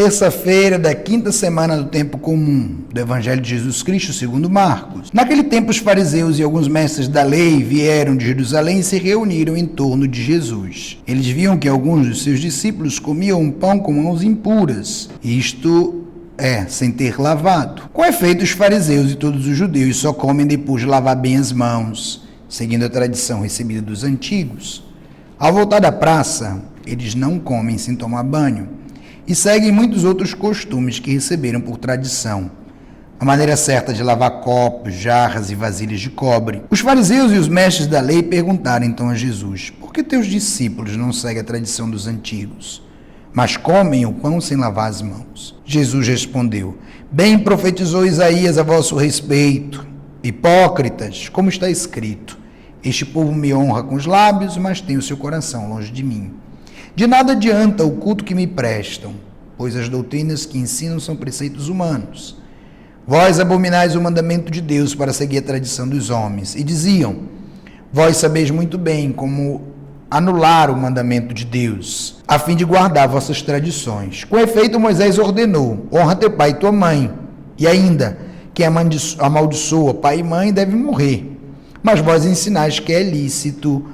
terça-feira da quinta semana do tempo comum do Evangelho de Jesus Cristo segundo Marcos. Naquele tempo os fariseus e alguns mestres da lei vieram de Jerusalém e se reuniram em torno de Jesus. Eles viam que alguns dos seus discípulos comiam um pão com mãos impuras, isto é, sem ter lavado. Com efeito, os fariseus e todos os judeus só comem depois de lavar bem as mãos, seguindo a tradição recebida dos antigos. Ao voltar da praça, eles não comem sem tomar banho e seguem muitos outros costumes que receberam por tradição. A maneira certa de lavar copos, jarras e vasilhas de cobre. Os fariseus e os mestres da lei perguntaram então a Jesus: por que teus discípulos não seguem a tradição dos antigos, mas comem o pão sem lavar as mãos? Jesus respondeu: bem profetizou Isaías a vosso respeito, hipócritas, como está escrito: este povo me honra com os lábios, mas tem o seu coração longe de mim. De nada adianta o culto que me prestam, pois as doutrinas que ensinam são preceitos humanos. Vós abominais o mandamento de Deus para seguir a tradição dos homens. E diziam: vós sabeis muito bem como anular o mandamento de Deus, a fim de guardar vossas tradições. Com efeito, Moisés ordenou: honra teu pai e tua mãe. E ainda, quem amaldiçoa pai e mãe deve morrer. Mas vós ensinais que é lícito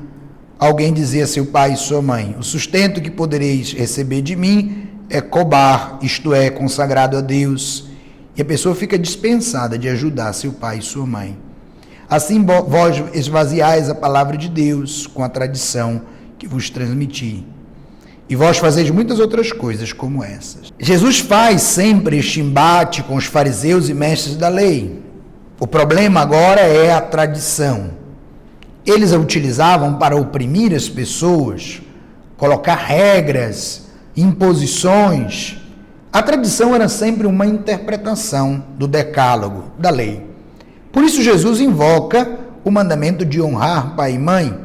alguém dizer a seu pai e sua mãe: o sustento que podereis receber de mim é cobar, isto é, consagrado a Deus. E a pessoa fica dispensada de ajudar seu pai e sua mãe. Assim vós esvaziais a palavra de Deus com a tradição que vos transmiti. E vós fazeis muitas outras coisas como essas. Jesus faz sempre este embate com os fariseus e mestres da lei. O problema agora é a tradição. Eles a utilizavam para oprimir as pessoas, colocar regras, imposições. A tradição era sempre uma interpretação do decálogo, da lei. Por isso Jesus invoca o mandamento de honrar pai e mãe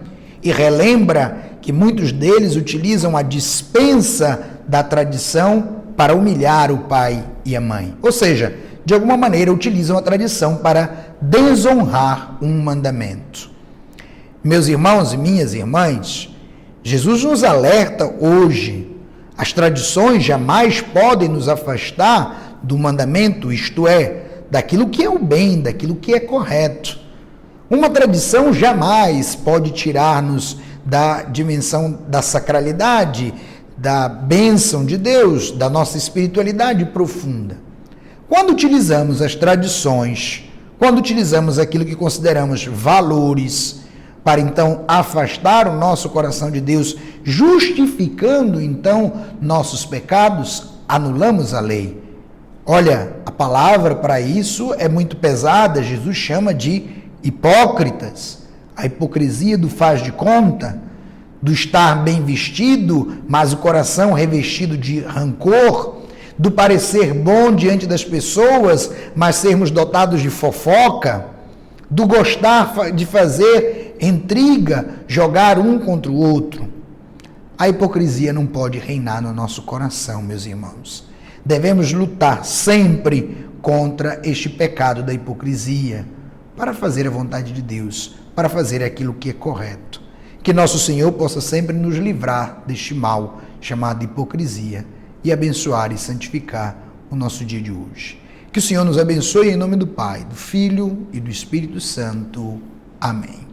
e relembra que muitos deles utilizam a dispensa da tradição para humilhar o pai e a mãe. Ou seja, de alguma maneira utilizam a tradição para desonrar um mandamento. Meus irmãos e minhas irmãs, Jesus nos alerta hoje: as tradições jamais podem nos afastar do mandamento, isto é, daquilo que é o bem, daquilo que é correto. Uma tradição jamais pode tirar-nos da dimensão da sacralidade, da bênção de Deus, da nossa espiritualidade profunda. Quando utilizamos as tradições, quando utilizamos aquilo que consideramos valores, para então afastar o nosso coração de Deus, justificando então nossos pecados, anulamos a lei. Olha, a palavra para isso é muito pesada. Jesus chama de hipócritas. A hipocrisia do faz de conta, do estar bem vestido, mas o coração revestido de rancor, do parecer bom diante das pessoas, mas sermos dotados de fofoca, do gostar de fazer intriga, jogar um contra o outro. A hipocrisia não pode reinar no nosso coração, meus irmãos. Devemos lutar sempre contra este pecado da hipocrisia, para fazer a vontade de Deus, para fazer aquilo que é correto. Que nosso Senhor possa sempre nos livrar deste mal chamado hipocrisia e abençoar e santificar o nosso dia de hoje. Que o Senhor nos abençoe em nome do Pai, do Filho e do Espírito Santo. Amém.